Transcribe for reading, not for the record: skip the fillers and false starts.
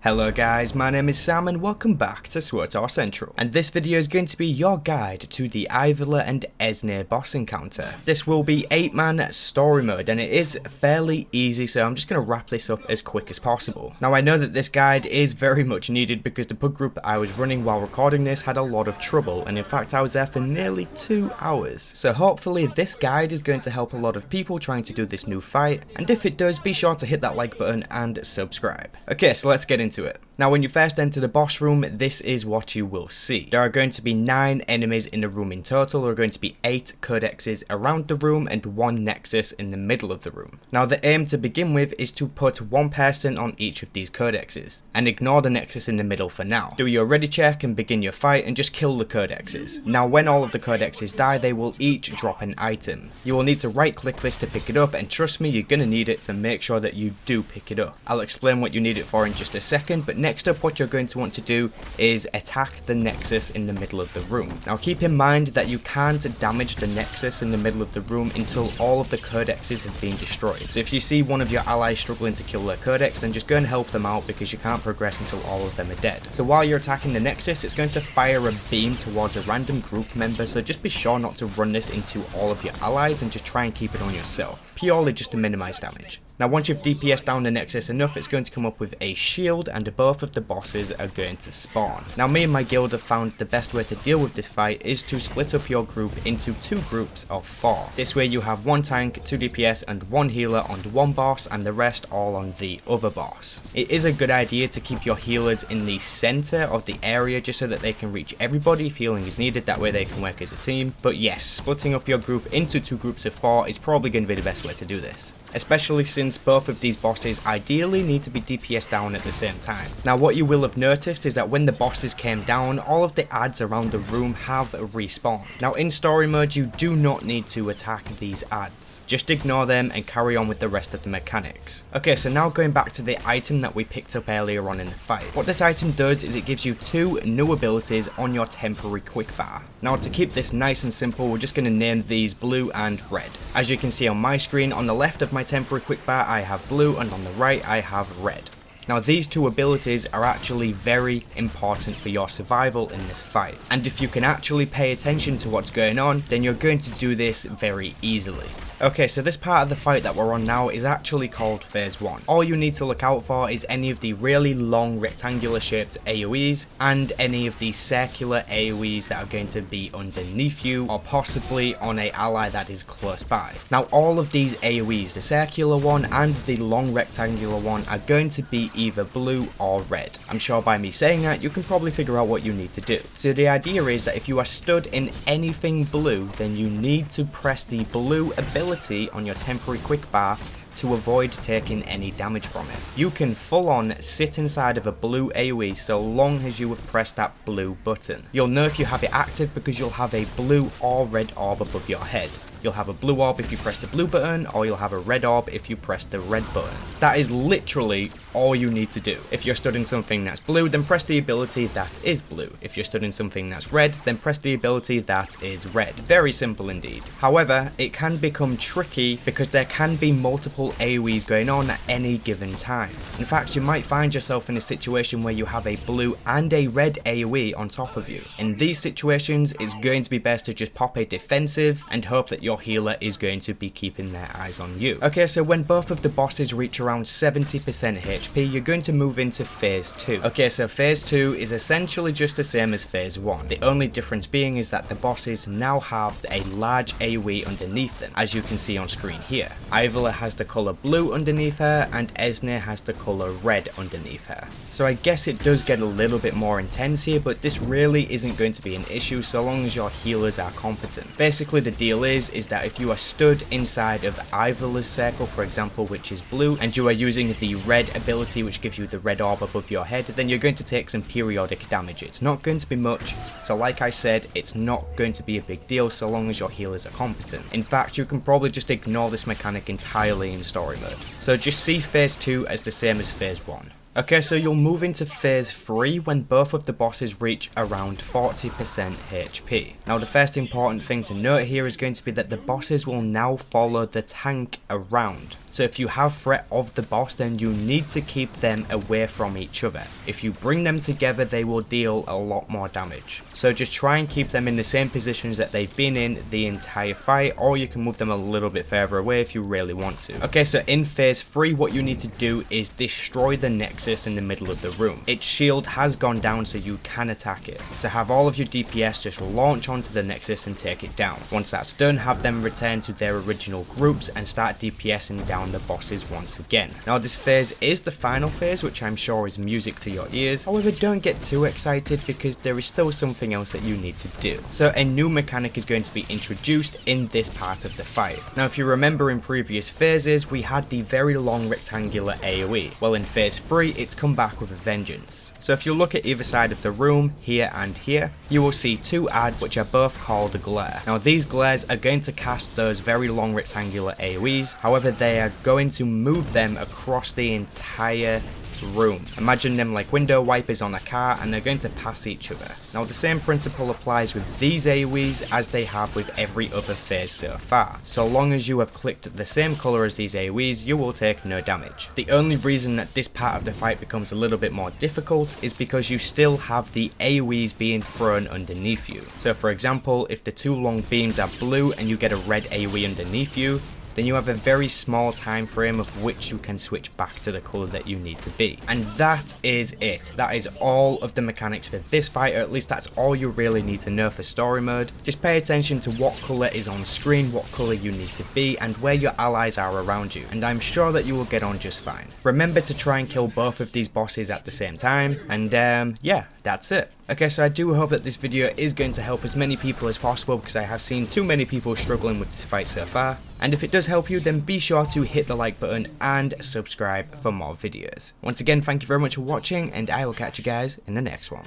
Hello guys, my name is Sam and welcome back to SWTOR Central, and this video is going to be your guide to the Aivela and Esne boss encounter. This will be 8-man story mode and it is fairly easy, so I'm just going to wrap this up as quick as possible. Now I know that this guide is very much needed because the pub group that I was running while recording this had a lot of trouble, and in fact I was there for nearly 2 hours. So hopefully this guide is going to help a lot of people trying to do this new fight, and if it does, be sure to hit that like button and subscribe. Okay, so let's get into it. Now when you first enter the boss room, this is what you will see. There are going to be 9 enemies in the room in total. There are going to be 8 codexes around the room and 1 nexus in the middle of the room. Now the aim to begin with is to put 1 person on each of these codexes, and ignore the nexus in the middle for now. Do your ready check and begin your fight and just kill the codexes. Now when all of the codexes die, they will each drop an item. You will need to right click this to pick it up, and trust me, you're gonna need it, so make sure that you do pick it up. I'll explain what you need it for in just a second, but next up what you're going to want to do is attack the nexus in the middle of the room. Now keep in mind that you can't damage the nexus in the middle of the room until all of the codexes have been destroyed. So if you see one of your allies struggling to kill their codex, then just go and help them out because you can't progress until all of them are dead. So while you're attacking the nexus, it's going to fire a beam towards a random group member, so just be sure not to run this into all of your allies and just try and keep it on yourself, purely just to minimize damage. Now once you've DPS down the nexus enough, it's going to come up with a shield and both of the bosses are going to spawn. Now me and my guild have found the best way to deal with this fight is to split up your group into 2 groups of 4. This way you have 1 tank, 2 DPS and 1 healer on one boss and the rest all on the other boss. It is a good idea to keep your healers in the center of the area just so that they can reach everybody if healing is needed, that way they can work as a team. But yes, splitting up your group into 2 groups of 4 is probably going to be the best way to do this, especially since both of these bosses ideally need to be DPS down at the same time. Now what you will have noticed is that when the bosses came down, all of the adds around the room have respawned. Now in story mode you do not need to attack these adds, just ignore them and carry on with the rest of the mechanics. Okay, so now going back to the item that we picked up earlier on in the fight. What this item does is it gives you 2 new abilities on your temporary quick bar. Now to keep this nice and simple, we're just going to name these blue and red. As you can see on my screen, on the left of my temporary quick bar I have blue and on the right I have red. Now these 2 abilities are actually very important for your survival in this fight, and if you can actually pay attention to what's going on, then you're going to do this very easily. Okay, so this part of the fight that we're on now is actually called Phase 1. All you need to look out for is any of the really long rectangular shaped AoEs and any of the circular AoEs that are going to be underneath you or possibly on an ally that is close by. Now all of these AoEs, the circular one and the long rectangular one, are going to be either blue or red. I'm sure by me saying that you can probably figure out what you need to do. So the idea is that if you are stood in anything blue, then you need to press the blue ability on your temporary quick bar to avoid taking any damage from it. You can full on sit inside of a blue AoE so long as you have pressed that blue button. You'll know if you have it active because you'll have a blue or red orb above your head. You'll have a blue orb if you press the blue button, or you'll have a red orb if you press the red button. That is literally all you need to do. If you're stood in something that's blue, then press the ability that is blue. If you're stood in something that's red, then press the ability that is red. Very simple indeed. However, it can become tricky because there can be multiple AoEs going on at any given time. In fact, you might find yourself in a situation where you have a blue and a red AoE on top of you. In these situations, it's going to be best to just pop a defensive and hope that your healer is going to be keeping their eyes on you. Okay, so when both of the bosses reach around 70% HP, you're going to move into Phase 2. Okay, so Phase 2 is essentially just the same as Phase 1. The only difference being is that the bosses now have a large AoE underneath them, as you can see on screen here. Aivela has the colour blue underneath her and Esne has the colour red underneath her. So I guess it does get a little bit more intense here, but this really isn't going to be an issue so long as your healers are competent. Basically the deal is that if you are stood inside of Aivela's circle, for example, which is blue, and you are using the red ability which gives you the red orb above your head, then you're going to take some periodic damage. It's not going to be much, so like I said, it's not going to be a big deal so long as your healers are competent. In fact, you can probably just ignore this mechanic entirely in story mode. So just see Phase 2 as the same as Phase 1. Okay, so you'll move into phase 3 when both of the bosses reach around 40% HP. Now the first important thing to note here is going to be that the bosses will now follow the tank around. So if you have threat of the boss, then you need to keep them away from each other. If you bring them together, they will deal a lot more damage. So just try and keep them in the same positions that they've been in the entire fight, or you can move them a little bit further away if you really want to. Okay, so in phase 3, what you need to do is destroy the Nexus in the middle of the room. Its shield has gone down, so you can attack it. So have all of your DPS just launch onto the Nexus and take it down. Once that's done, have them return to their original groups and start DPSing down the bosses once again. Now this phase is the final phase, which I'm sure is music to your ears. However, don't get too excited because there is still something else that you need to do. So a new mechanic is going to be introduced in this part of the fight. Now if you remember in previous phases, we had the very long rectangular AoE. Well, in phase 3, it's come back with a vengeance. So if you look at either side of the room, here and here, you will see two ads which are both called glare. Now these glares are going to cast those very long rectangular AoEs, however they are going to move them across the entire room. Imagine them like window wipers on a car, and they're going to pass each other. Now the same principle applies with these AoEs as they have with every other phase so far. So long as you have clicked the same colour as these AoEs, you will take no damage. The only reason that this part of the fight becomes a little bit more difficult is because you still have the AoEs being thrown underneath you. So for example, if the two long beams are blue and you get a red AoE underneath you, then you have a very small time frame of which you can switch back to the colour that you need to be. And that is it. That is all of the mechanics for this fight, or at least that's all you really need to know for story mode. Just pay attention to what colour is on screen, what colour you need to be, and where your allies are around you, and I'm sure that you will get on just fine. Remember to try and kill both of these bosses at the same time, and yeah, that's it. Okay, so I do hope that this video is going to help as many people as possible, because I have seen too many people struggling with this fight so far. And if it does help you, then be sure to hit the like button and subscribe for more videos. Once again, thank you very much for watching, and I will catch you guys in the next one.